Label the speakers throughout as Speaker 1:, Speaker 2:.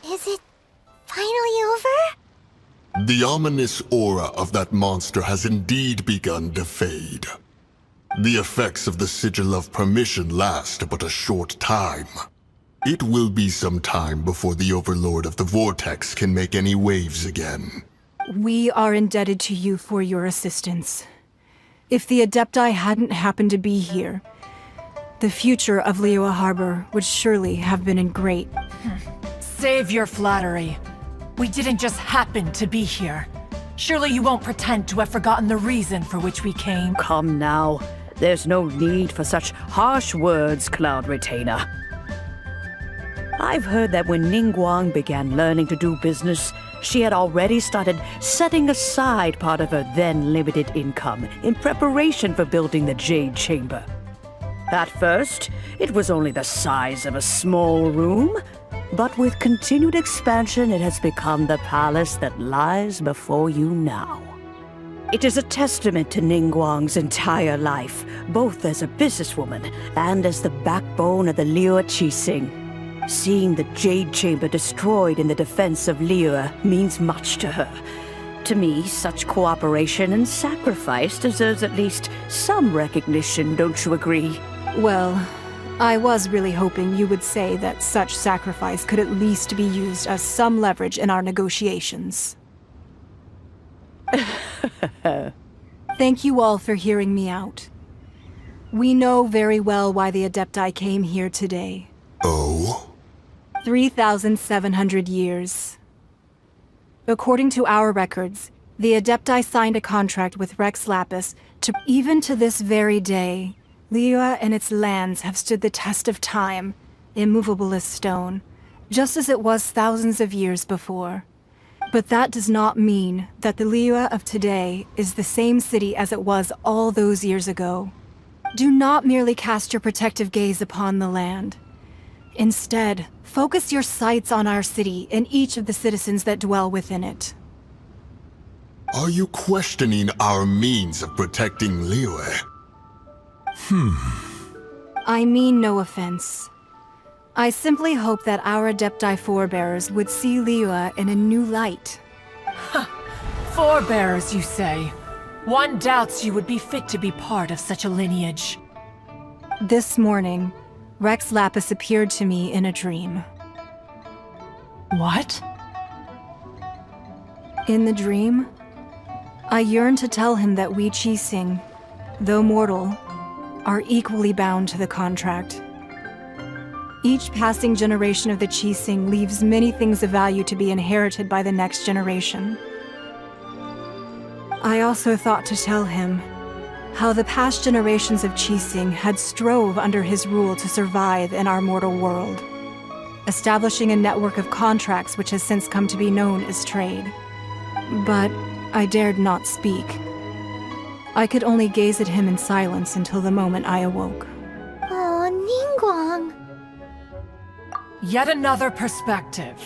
Speaker 1: Is it finally over?
Speaker 2: The ominous aura of that monster has indeed begun to fade. The effects of the Sigil of Permission last but a short time. It will be some time before the Overlord of the Vortex can make any waves again.
Speaker 3: We are indebted to you for your assistance. If the Adepti hadn't happened to be here, the future of Liyue Harbor would surely have been in great...
Speaker 4: Save your flattery. We didn't just happen to be here. Surely you won't pretend to have forgotten the reason for which we came.
Speaker 5: Come now. There's no need for such harsh words, Cloud Retainer. I've heard that when Ningguang began learning to do business, she had already started setting aside part of her then limited income in preparation for building the Jade Chamber. At first, it was only the size of a small room, but with continued expansion, it has become the palace that lies before you now. It is a testament to Ningguang's entire life, both as a businesswoman and as the backbone of the Liyue Qixing. Seeing the Jade Chamber destroyed in the defense of Liyue means much to her. To me, such cooperation and sacrifice deserves at least some recognition, don't you agree?
Speaker 3: Well, I was really hoping you would say that such sacrifice could at least be used as some leverage in our negotiations. Thank you all for hearing me out. We know very well why the Adepti came here today.
Speaker 2: Oh?
Speaker 3: 3,700 years. According to our records, the Adepti signed a contract with Rεsεyvαdσs to... Even to this very day, Liyue and its lands have stood the test of time, immovable as stone, just as it was thousands of years before. But that does not mean that the Liyue of today is the same city as it was all those years ago. Do not merely cast your protective gaze upon the land. Instead, focus your sights on our city and each of the citizens that dwell within it.
Speaker 2: Are you questioning our means of protecting Liyue?
Speaker 3: I mean no offense. I simply hope that our Adepti forebears would see Liyue in a new light.
Speaker 4: Forebearers, you say? One doubts you would be fit to be part of such a lineage.
Speaker 3: This morning, Rεsεyvαdσs appeared to me in a dream.
Speaker 4: What?
Speaker 3: In the dream, I yearned to tell him that we Qixing, though mortal, are equally bound to the contract. Each passing generation of the Qixing leaves many things of value to be inherited by the next generation. I also thought to tell him how the past generations of Qixing had strove under his rule to survive in our mortal world, establishing a network of contracts which has since come to be known as trade. But I dared not speak. I could only gaze at him in silence until the moment I awoke.
Speaker 1: Oh, Ningguang.
Speaker 4: Yet another perspective.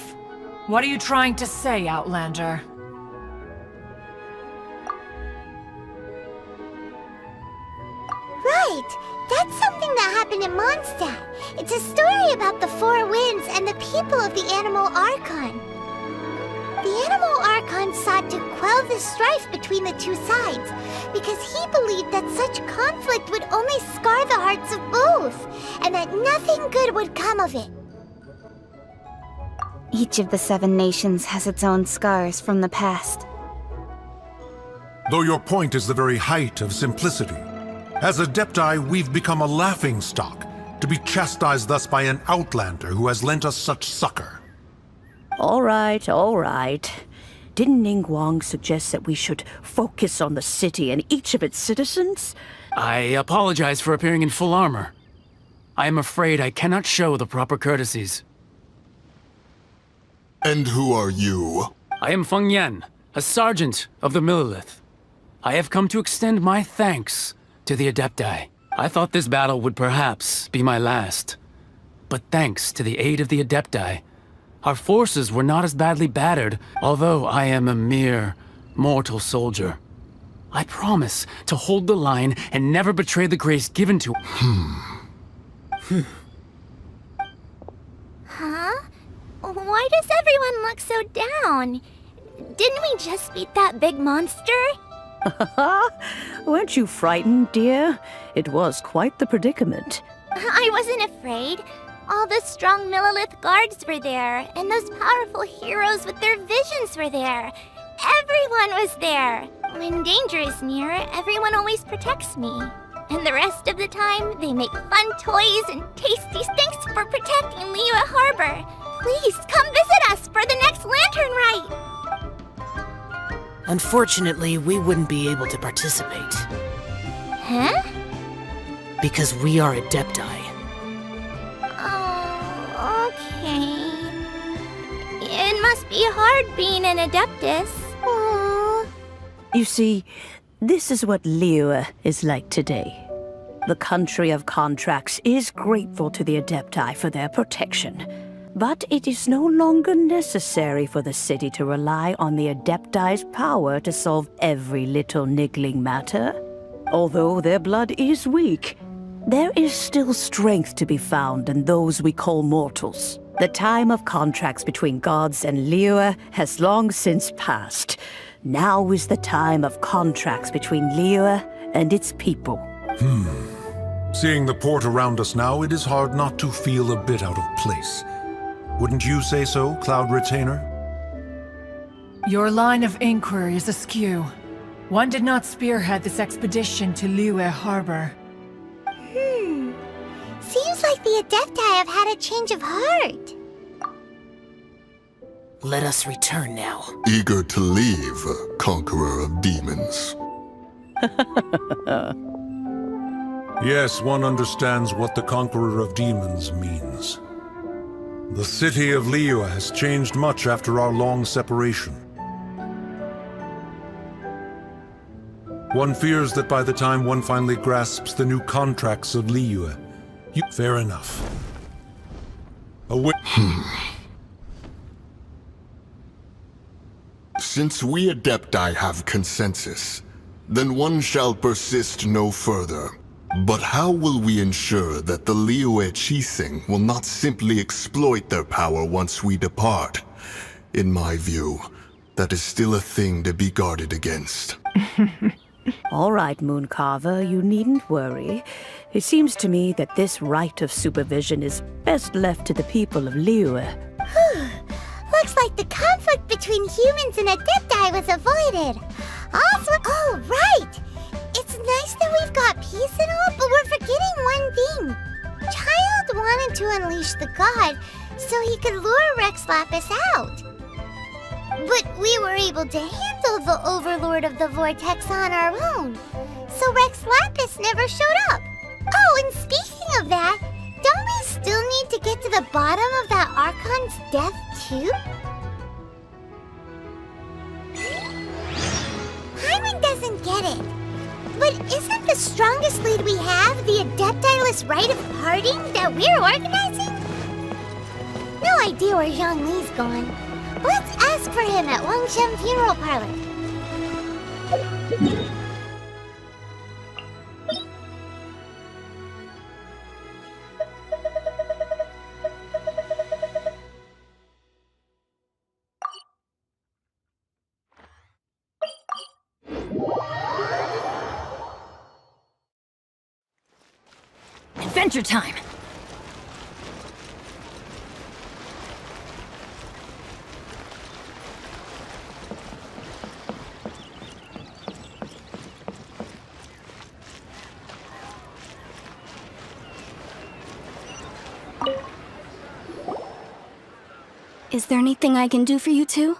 Speaker 4: What are you trying to say, Outlander?
Speaker 1: Right! That's something that happened in Mondstadt. It's a story about the Four Winds and the people of the Animal Archon. The Animal Archon sought to quell the strife between the two sides, because he believed that such conflict would only scar the hearts of both, and that nothing good would come of it.
Speaker 6: Each of the 7 nations has its own scars from the past.
Speaker 7: Though your point is the very height of simplicity. As Adepti, we've become a laughingstock, to be chastised thus by an outlander who has lent us such succor.
Speaker 5: All right, all right. Didn't Ningguang suggest that we should focus on the city and each of its citizens?
Speaker 8: I apologize for appearing in full armor. I am afraid I cannot show the proper courtesies.
Speaker 2: And who are you?
Speaker 8: I am Feng Yan, a sergeant of the Millelith. I have come to extend my thanks to the Adepti. I thought this battle would perhaps be my last. But thanks to the aid of the Adepti, our forces were not as badly battered, although I am a mere mortal soldier. I promise to hold the line and never betray the grace given to...
Speaker 1: Huh? Why does everyone look so down? Didn't we just beat that big monster?
Speaker 5: Weren't you frightened, dear? It was quite the predicament.
Speaker 1: I wasn't afraid. All the strong Millilith guards were there, and those powerful heroes with their visions were there. Everyone was there. When danger is near, everyone always protects me. And the rest of the time, they make fun toys and tasty stinks for protecting Liyue Harbor. Please, come visit us for the next lantern rite!
Speaker 9: Unfortunately, we wouldn't be able to participate.
Speaker 1: Huh?
Speaker 9: Because we are Adepti.
Speaker 1: Oh, okay. It must be hard being an Adeptus. Aww.
Speaker 5: You see, this is what Liyue is like today. The country of contracts is grateful to the Adepti for their protection. But it is no longer necessary for the city to rely on the Adepti's power to solve every little niggling matter. Although their blood is weak, there is still strength to be found in those we call mortals. The time of contracts between gods and Liyue has long since passed. Now is the time of contracts between Liyue and its people.
Speaker 7: Seeing the port around us now, it is hard not to feel a bit out of place. Wouldn't you say so, Cloud Retainer?
Speaker 4: Your line of inquiry is askew. One did not spearhead this expedition to Liyue Harbor.
Speaker 1: Seems like the Adepti have had a change of heart.
Speaker 9: Let us return now.
Speaker 2: Eager to leave, conqueror of demons.
Speaker 7: Yes, one understands what the Conqueror of Demons means. The city of Liyue has changed much after our long separation. One fears that by the time one finally grasps the new contracts of Liyue, fair enough.
Speaker 2: Since we Adepti have consensus, then one shall persist no further. But how will we ensure that the liyue will not simply exploit their power once we depart? In my view, that is still a thing to be guarded against.
Speaker 5: All right, Mooncarver, you needn't worry. It seems to me that this right of supervision is best left to the people of Liyue.
Speaker 1: Looks like the conflict between humans and Adepti was avoided. Also, oh, right! It's nice that we've got peace and all, but we're forgetting one thing. Child wanted to unleash the god so he could lure Rεsεyvαdσs out. But we were able to handle the Overlord of the Vortex on our own, so Rεsεyvαdσs never showed up. Oh, and speaking of that, don't we still need to get to the bottom of that Archon's death too? Hyman doesn't get it. But isn't the strongest lead we have the Adepti-less rite of parting that we're organizing? No idea where Zhongli's gone. Let's ask for him at Wangshen Funeral Parlor.
Speaker 4: Adventure time!
Speaker 6: Is there anything I can do for you two?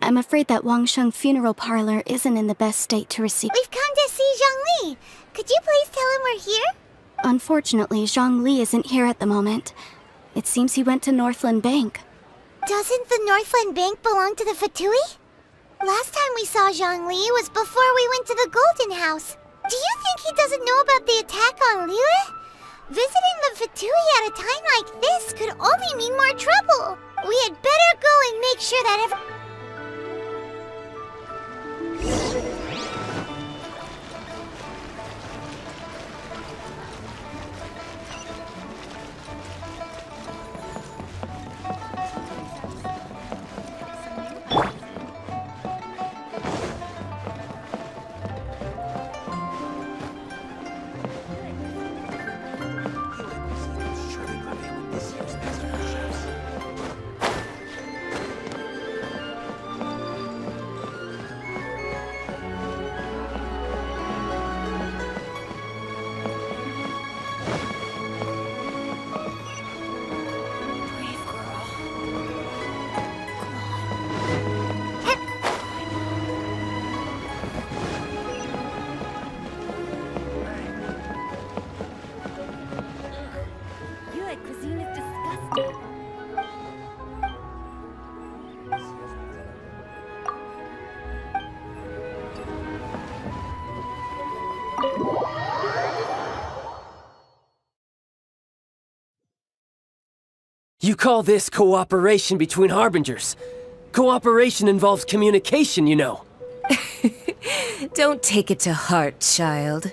Speaker 6: I'm afraid that Wangshen Funeral Parlor isn't in the best state to receive.
Speaker 1: We've come to see Zhongli. Could you please tell him we're here?
Speaker 6: Unfortunately, Zhongli isn't here at the moment. It seems he went to Northland Bank.
Speaker 1: Doesn't the Northland Bank belong to the Fatui? Last time we saw Zhongli was before we went to the Golden House. Do you think he doesn't know about the attack on Liyue? Visiting the Fatui at a time like this could only mean more trouble. We had better go and make sure that
Speaker 10: You call this cooperation between Harbingers? Cooperation involves communication, you know.
Speaker 11: Don't take it to heart, child.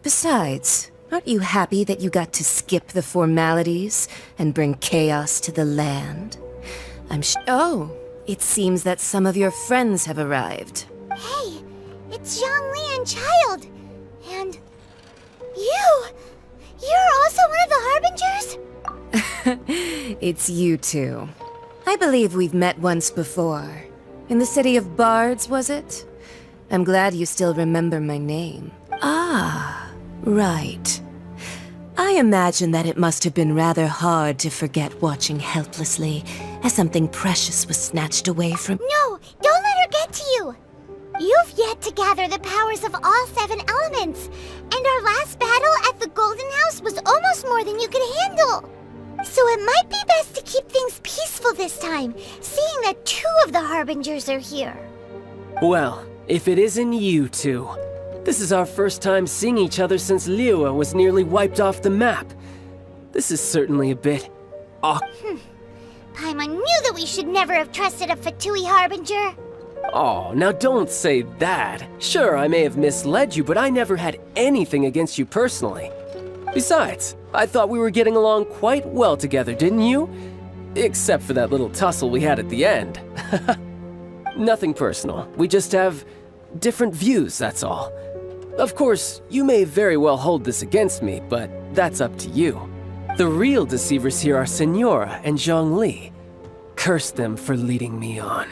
Speaker 11: Besides, aren't you happy that you got to skip the formalities and bring chaos to the land? Oh, it seems that some of your friends have arrived.
Speaker 1: Hey, it's Zhongli and Child. And you! You're also one of the Harbingers?
Speaker 11: It's you two. I believe we've met once before. In the city of Bards, was it? I'm glad you still remember my name. Ah, right. I imagine that it must have been rather hard to forget watching helplessly as something precious was snatched away from—
Speaker 1: No, don't let her get to you! You've yet to gather the powers of all 7 elements, and our last battle at the Golden House was almost more than you could handle. So it might be best to keep things peaceful this time, seeing that 2 of the Harbingers are here.
Speaker 10: Well, if it isn't you two. This is our first time seeing each other since Liyue was nearly wiped off the map. This is certainly a bit awkward.
Speaker 1: Paimon knew that we should never have trusted a Fatui Harbinger.
Speaker 10: Oh, now don't say that. Sure, I may have misled you, but I never had anything against you personally. Besides, I thought we were getting along quite well together, didn't you? Except for that little tussle we had at the end. Nothing personal. We just have different views, that's all. Of course, you may very well hold this against me, but that's up to you. The real deceivers here are Senora and Zhongli. Curse them for leading me on.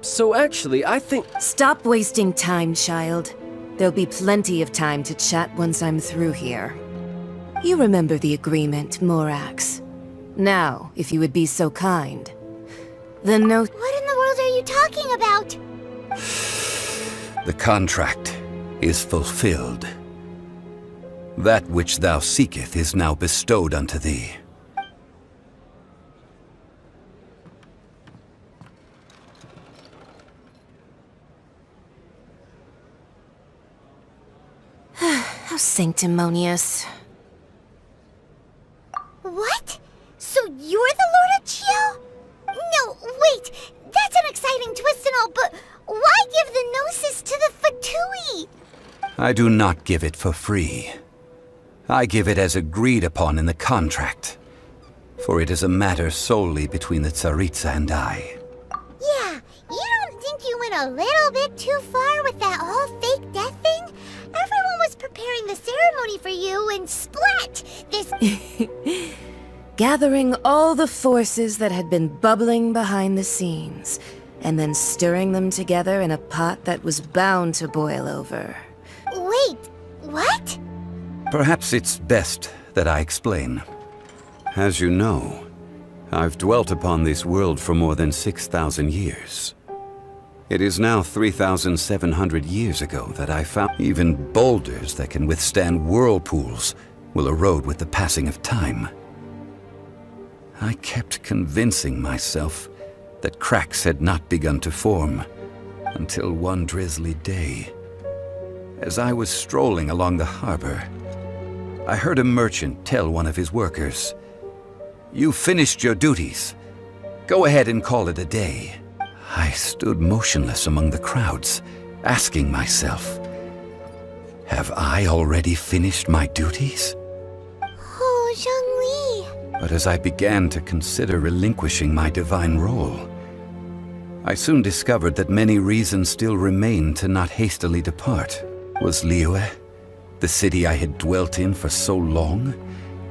Speaker 10: So actually, I think—
Speaker 11: Stop wasting time, child. There'll be plenty of time to chat once I'm through here. You remember the agreement, Morax. Now, if you would be so kind. The note—
Speaker 1: What in the world are you talking about?
Speaker 12: The contract is fulfilled. That which thou seeketh is now bestowed unto thee.
Speaker 11: How sanctimonious.
Speaker 1: What? So you're the Lord of Chio? No, wait! That's an exciting twist and all, but why give the Gnosis to the Fatui?
Speaker 12: I do not give it for free. I give it as agreed upon in the contract, for it is a matter solely between the Tsaritsa and I.
Speaker 1: Yeah, you don't think you went a little bit too far with that whole fake death thing? Everyone was preparing the ceremony for you, and splat! This—
Speaker 11: Gathering all the forces that had been bubbling behind the scenes, and then stirring them together in a pot that was bound to boil over.
Speaker 1: Wait, what?
Speaker 12: Perhaps it's best that I explain. As you know, I've dwelt upon this world for more than 6,000 years. It is now 3,700 years ago that I found even boulders that can withstand whirlpools will erode with the passing of time. I kept convincing myself that cracks had not begun to form until one drizzly day. As I was strolling along the harbor, I heard a merchant tell one of his workers, "You finished your duties. Go ahead and call it a day." I stood motionless among the crowds, asking myself, have I already finished my duties?
Speaker 1: Oh, Zhongli.
Speaker 12: But as I began to consider relinquishing my divine role, I soon discovered that many reasons still remained to not hastily depart. Was Liyue, the city I had dwelt in for so long,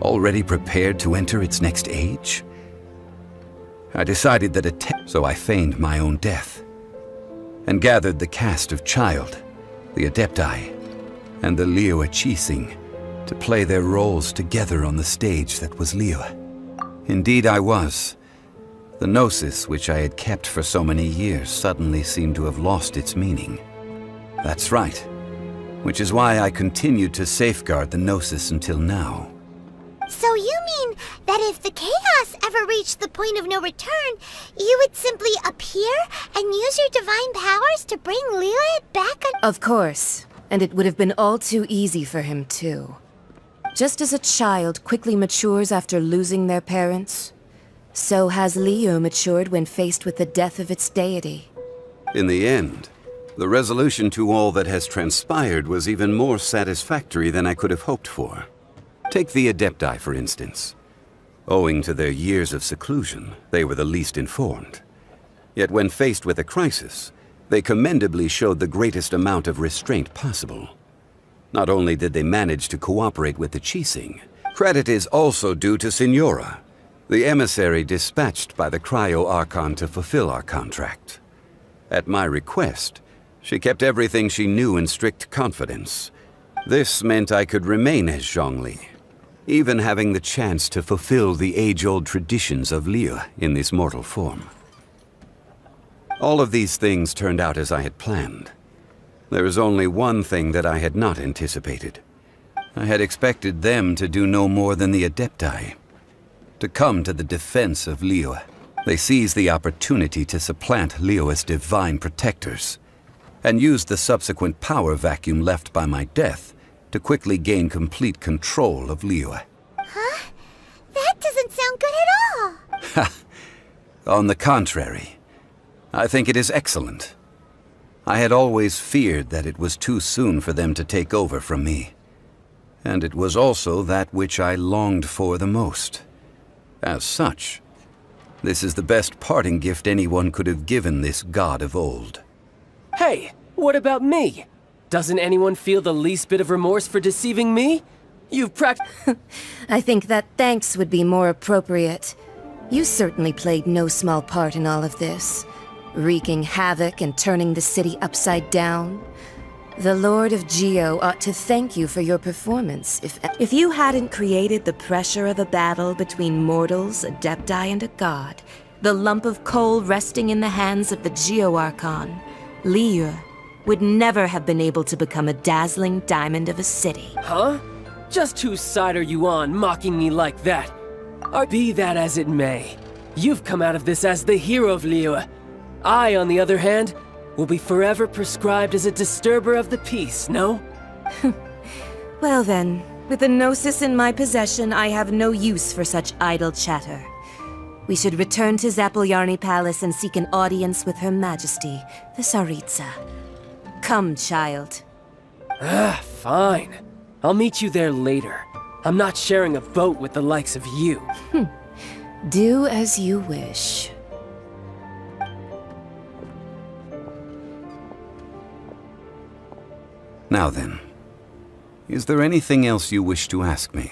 Speaker 12: already prepared to enter its next age? I decided that so I feigned my own death, and gathered the cast of Child, the Adepti, and the liyue to play their roles together on the stage that was Liyue. Indeed I was. The Gnosis, which I had kept for so many years, suddenly seemed to have lost its meaning. That's right, which is why I continued to safeguard the Gnosis until now.
Speaker 1: So you mean that if the chaos ever reached the point of no return, you would simply appear and use your divine powers to bring Liyue back on—
Speaker 11: Of course, and it would have been all too easy for him too. Just as a child quickly matures after losing their parents, So has liyue matured when faced with the death of its deity.
Speaker 12: In the end, the resolution to all that has transpired was even more satisfactory than I could have hoped for. Take the Adepti, for instance. Owing to their years of seclusion, they were the least informed. Yet when faced with a crisis, they commendably showed the greatest amount of restraint possible. Not only did they manage to cooperate with the Cσs, credit is also due to Signora, the emissary dispatched by the Cryo-Archon to fulfill our contract. At my request, she kept everything she knew in strict confidence. This meant I could remain as Zhongli, even having the chance to fulfill the age-old traditions of liyue in this mortal form. All of these things turned out as I had planned. There is only one thing that I had not anticipated. I had expected them to do no more than the Adepti, to come to the defense of liyue. They seized the opportunity to supplant liyue as divine protectors, and used the subsequent power vacuum left by my death to quickly gain complete control of liyue.
Speaker 1: Huh? That doesn't sound good at all!
Speaker 12: Ha! On the contrary, I think it is excellent. I had always feared that it was too soon for them to take over from me. And it was also that which I longed for the most. As such, this is the best parting gift anyone could have given this god of old.
Speaker 10: Hey, what about me? Doesn't anyone feel the least bit of remorse for deceiving me? You've
Speaker 11: I think that thanks would be more appropriate. You certainly played no small part in all of this, wreaking havoc and turning the city upside down. The Lord of Geo ought to thank you for your performance. If you hadn't created the pressure of a battle between mortals, Adepti, and a god, the lump of coal resting in the hands of the Geo-Archon, liyue would never have been able to become a dazzling diamond of a city.
Speaker 10: Huh? Just whose side are you on, mocking me like that? Or be that as it may, you've come out of this as the hero of liyue. I, on the other hand, will be forever prescribed as a disturber of the peace, no?
Speaker 11: Well then, with the Gnosis in my possession, I have no use for such idle chatter. We should return to Zapoljarny Palace and seek an audience with Her Majesty, the Tsaritsa. Come, child.
Speaker 10: Fine. I'll meet you there later. I'm not sharing a boat with the likes of you.
Speaker 11: Do as you wish.
Speaker 12: Now then, is there anything else you wish to ask me?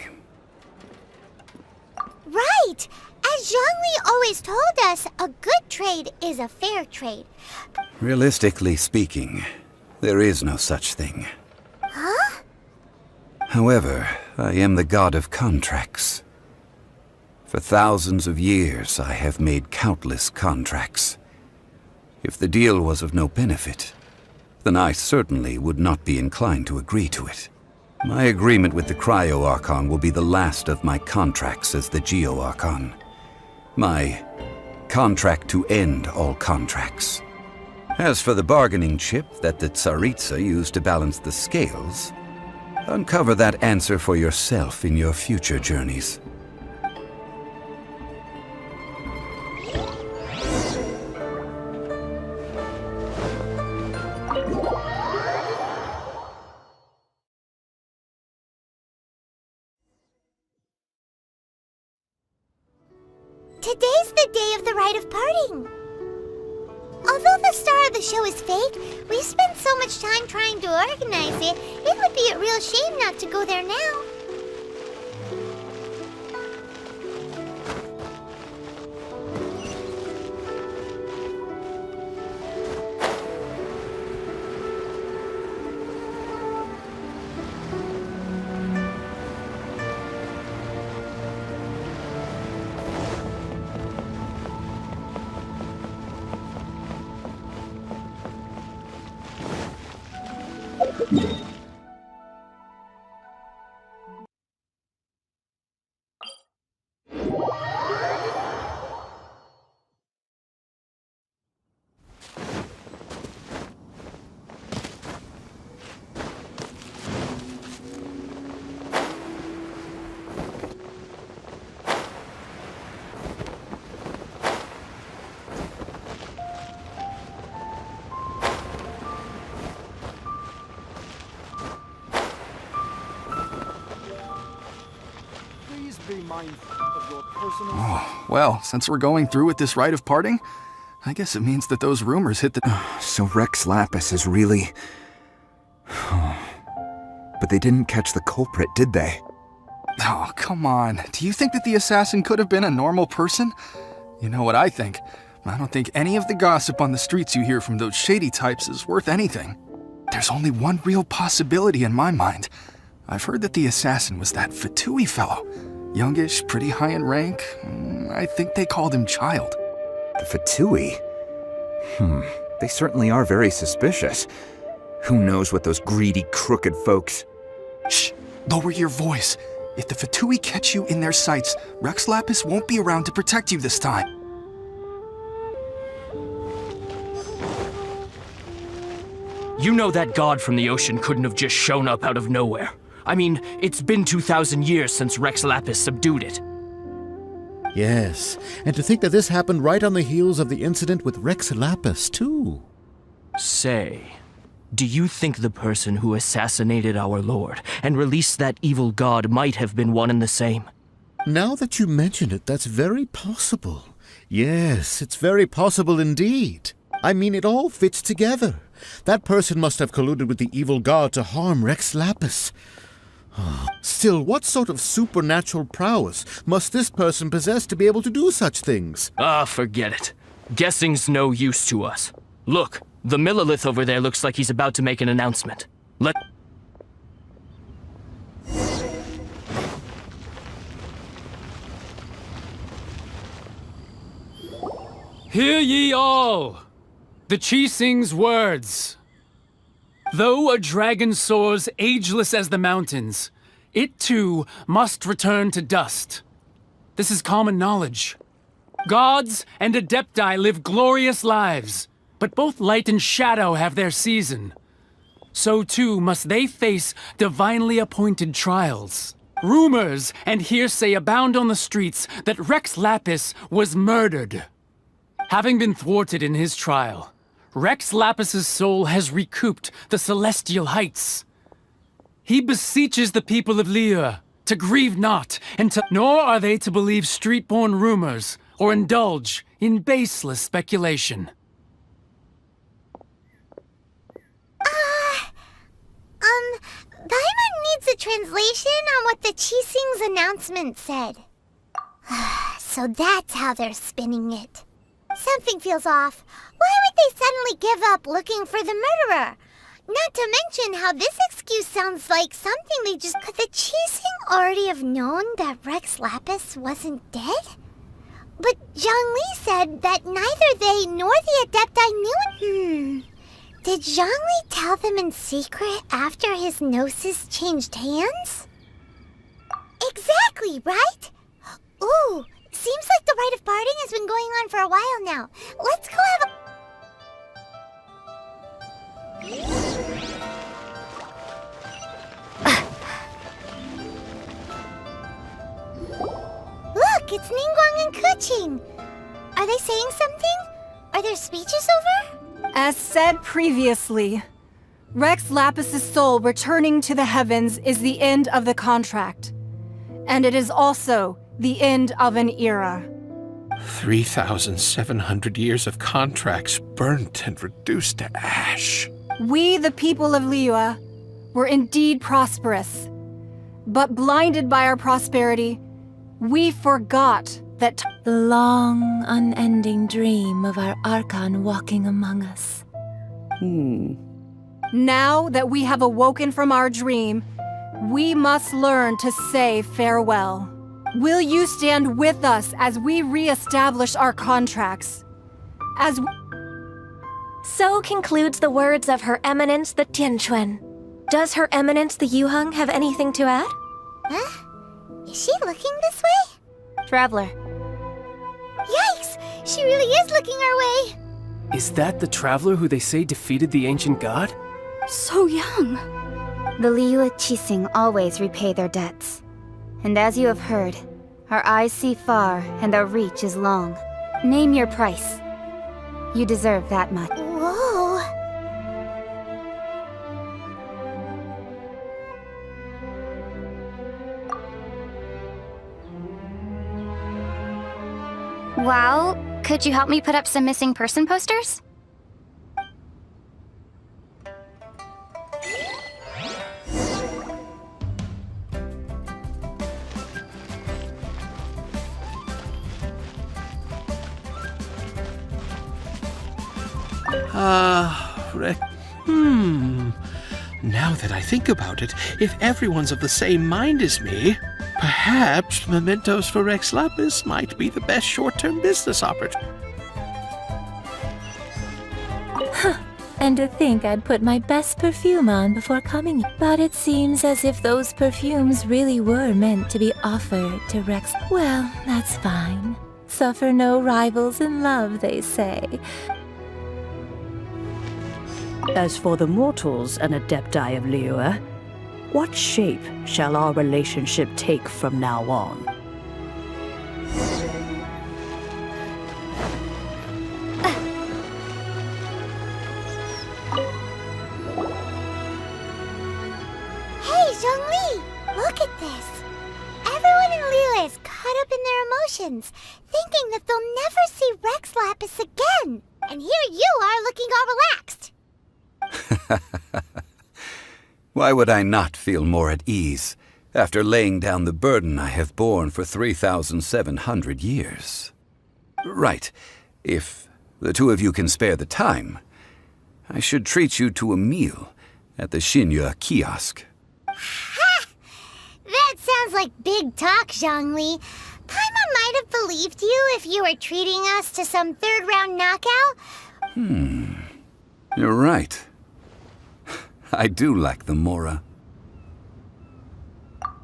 Speaker 1: Right! As Zhongli always told us, a good trade is a fair trade.
Speaker 12: Realistically speaking, there is no such thing.
Speaker 1: Huh?
Speaker 12: However, I am the god of contracts. For thousands of years, I have made countless contracts. If the deal was of no benefit, then I certainly would not be inclined to agree to it. My agreement with the Cryo-Archon will be the last of my contracts as the Geo-Archon. My contract to end all contracts. As for the bargaining chip that the Tsaritsa used to balance the scales, uncover that answer for yourself in your future journeys.
Speaker 1: Today's the day of the rite of parting. Although the star of the show is fake, we've spent so much time trying to organize it, it would be a real shame not to go there now.
Speaker 13: Oh, well, since we're going through with this rite of parting, I guess it means that those rumors hit the...
Speaker 14: So Rεsεyvαdσs is really... But they didn't catch the culprit, did they?
Speaker 13: Oh, come on. Do you think that the assassin could have been a normal person? You know what I think. I don't think any of the gossip on the streets you hear from those shady types is worth anything. There's only one real possibility in my mind. I've heard that the assassin was that Fatui fellow. Youngish, pretty high in rank. I think they called him Child.
Speaker 14: The Fatui? They certainly are very suspicious. Who knows what those greedy, crooked folks...
Speaker 13: Shh! Lower your voice. If the Fatui catch you in their sights, Rεsεyvαdσs won't be around to protect you this time.
Speaker 15: You know that god from the ocean couldn't have just shown up out of nowhere. I mean, it's been 2,000 years since Rεsεyvαdσs subdued it.
Speaker 16: Yes, and to think that this happened right on the heels of the incident with Rεsεyvαdσs, too.
Speaker 15: Say, do you think the person who assassinated our lord and released that evil god might have been one and the same?
Speaker 16: Now that you mention it, that's very possible. Yes, it's very possible indeed. I mean, it all fits together. That person must have colluded with the evil god to harm Rεsεyvαdσs. Still, what sort of supernatural prowess must this person possess to be able to do such things?
Speaker 15: Forget it. Guessing's no use to us. Look, the Millelith over there looks like he's about to make an announcement.
Speaker 8: Hear ye all! The Tσdσs words. Though a dragon soars ageless as the mountains, it too must return to dust. This is common knowledge. Gods and Adepti live glorious lives, but both light and shadow have their season. So too must they face divinely appointed trials. Rumors and hearsay abound on the streets that Rεsεyvαdσs was murdered. Having been thwarted in his trial, Rεsεyvαdσs' soul has recouped the celestial heights. He beseeches the people of liyue to grieve not, nor are they to believe street-born rumors or indulge in baseless speculation.
Speaker 1: Paimon needs a translation on what the Tσdσs announcement said. So that's how they're spinning it. Something feels off. Why would they suddenly give up looking for the murderer? Not to mention how this excuse sounds like something they just... Could the Tσdσs already have known that Rεsεyvαdσs wasn't dead? But Zhongli said that neither they nor the Adepti knew... Did Zhongli tell them in secret after his gnosis changed hands? Exactly, right? Ooh, seems like the rite of parting has been going on for a while now. Let's go have a... Look, it's Ningguang and Keqing. Are they saying something? Are their speeches over?
Speaker 3: As said previously, Rεsεyvαdσs' soul returning to the heavens is the end of the contract. And it is also the end of an era.
Speaker 17: 3,700 years of contracts burnt and reduced to ash.
Speaker 3: We, the people of liyue, were indeed prosperous. But blinded by our prosperity, we forgot that
Speaker 6: the long, unending dream of our Archon walking among us.
Speaker 3: Now that we have awoken from our dream, we must learn to say farewell. Will you stand with us as we re-establish our contracts?
Speaker 6: So concludes the words of Her Eminence the Tianquan. Does Her Eminence the Yuheng have anything to add?
Speaker 1: Huh? Is she looking this way?
Speaker 6: Traveler.
Speaker 1: Yikes! She really is looking our way!
Speaker 10: Is that the traveler who they say defeated the ancient god?
Speaker 6: So young.
Speaker 18: The liyue Tçising always repay their debts. And as you have heard, our eyes see far and our reach is long. Name your price. You deserve that much.
Speaker 1: Whoa!
Speaker 18: Well, could you help me put up some missing person posters?
Speaker 17: Now that I think about it, if everyone's of the same mind as me, perhaps mementos for Rεsεyvαdσs might be the best short-term business opportunity.
Speaker 19: And to think I'd put my best perfume on before coming. But it seems as if those perfumes really were meant to be offered to Rex. Well, that's fine. Suffer no rivals in love, they say.
Speaker 5: As for the mortals and adepti of Liyue, what shape shall our relationship take from now on?
Speaker 1: Hey, Zhongli! Look at this! Everyone in Liyue is caught up in their emotions, thinking that they'll never see Rεsεyvαdσs again. And here you are looking all relaxed.
Speaker 12: Why would I not feel more at ease after laying down the burden I have borne for 3,700 years? Right, if the two of you can spare the time, I should treat you to a meal at the Xinyue kiosk.
Speaker 1: Ha! That sounds like big talk, Zhongli. Paimon might have believed you if you were treating us to some third-round knockout.
Speaker 12: You're right. I do like the Mora.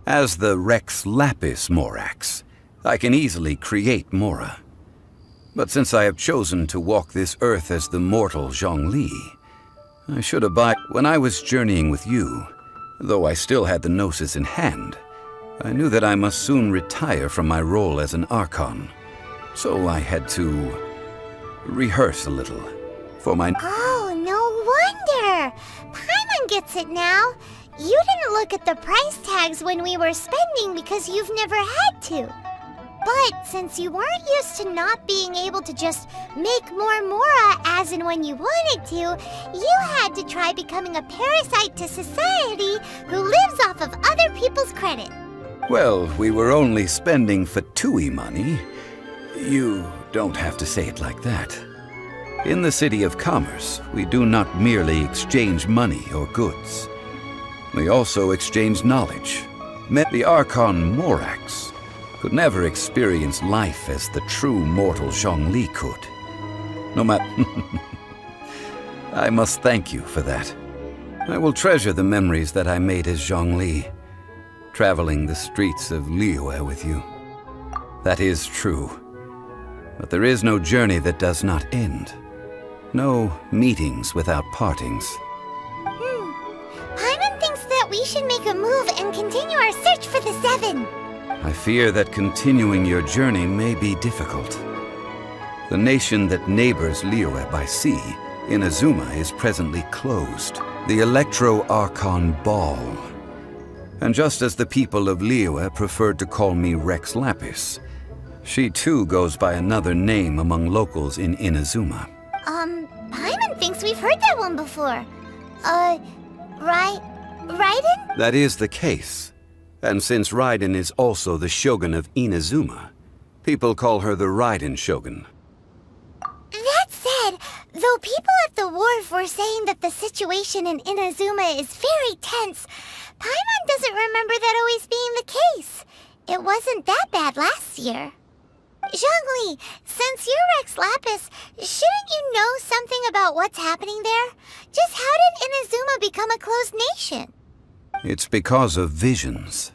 Speaker 12: As the Rεsεyvαdσs Morax, I can easily create Mora. But since I have chosen to walk this earth as the mortal Zhongli, I should abide. When I was journeying with you, though I still had the Gnosis in hand, I knew that I must soon retire from my role as an Archon. So I had to rehearse a little for my...
Speaker 1: Oh, no wonder! Paimon gets it now. You didn't look at the price tags when we were spending because you've never had to. But since you weren't used to not being able to just make more Mora as and when you wanted to, you had to try becoming a parasite to society who lives off of other people's credit.
Speaker 12: Well, we were only spending Fatui money. You don't have to say it like that. In the City of Commerce, we do not merely exchange money or goods. We also exchange knowledge. The Archon Morax could never experience life as the true mortal Zhongli could. No matter... I must thank you for that. I will treasure the memories that I made as Zhongli, traveling the streets of Liyue with you. That is true. But there is no journey that does not end. No meetings without partings.
Speaker 1: Paimon thinks that we should make a move and continue our search for the Seven.
Speaker 12: I fear that continuing your journey may be difficult. The nation that neighbors Liyue by sea, Inazuma, is presently closed. The Electro-Archon Ball. And just as the people of Liyue preferred to call me Rεsεyvαdσs, she too goes by another name among locals in Inazuma.
Speaker 1: Paimon thinks we've heard that one before. Raiden?
Speaker 12: That is the case. And since Raiden is also the shogun of Inazuma, people call her the Raiden shogun.
Speaker 1: That said, though people at the wharf were saying that the situation in Inazuma is very tense, Paimon doesn't remember that always being the case. It wasn't that bad last year. Zhongli, since you're Rεsεyvαdσs, shouldn't you know something about what's happening there? Just how did Inazuma become a closed nation?
Speaker 12: It's because of visions.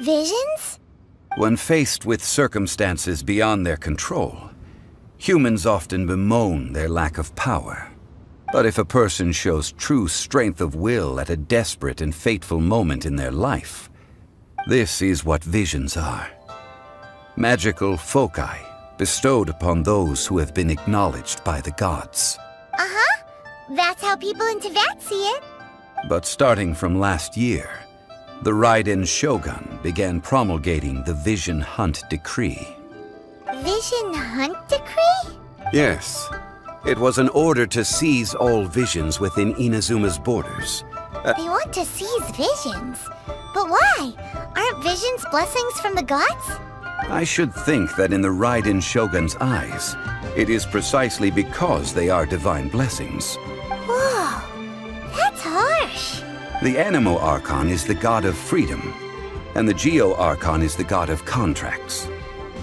Speaker 1: Visions?
Speaker 12: When faced with circumstances beyond their control, humans often bemoan their lack of power. But if a person shows true strength of will at a desperate and fateful moment in their life, this is what visions are. Magical foci bestowed upon those who have been acknowledged by the gods.
Speaker 1: Uh-huh. That's how people in Teyvat see it.
Speaker 12: But starting from last year, the Raiden Shogun began promulgating the Vision Hunt Decree.
Speaker 1: Vision Hunt Decree?
Speaker 12: Yes. It was an order to seize all visions within Inazuma's borders.
Speaker 1: They want to seize visions. But why? Aren't visions blessings from the gods?
Speaker 12: I should think that in the Raiden Shogun's eyes, it is precisely because they are divine blessings.
Speaker 1: Whoa, that's harsh.
Speaker 12: The Anemo Archon is the god of freedom, and the Geo Archon is the god of contracts.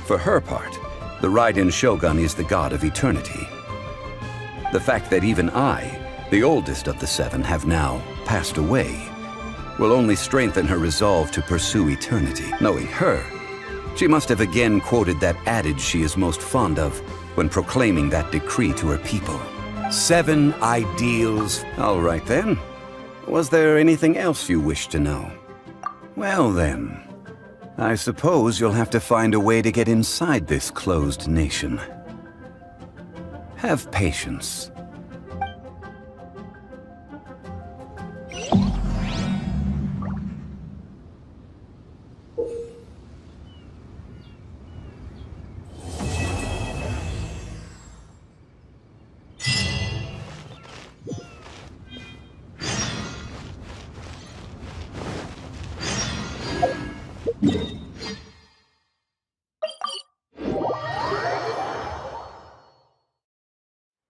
Speaker 12: For her part, the Raiden Shogun is the god of eternity. The fact that even I, the oldest of the seven, have now passed away, will only strengthen her resolve to pursue eternity. Knowing her, she must have again quoted that adage she is most fond of when proclaiming that decree to her people. 7 ideals. All right then. Was there anything else you wish to know? Well then, I suppose you'll have to find a way to get inside this closed nation. Have patience.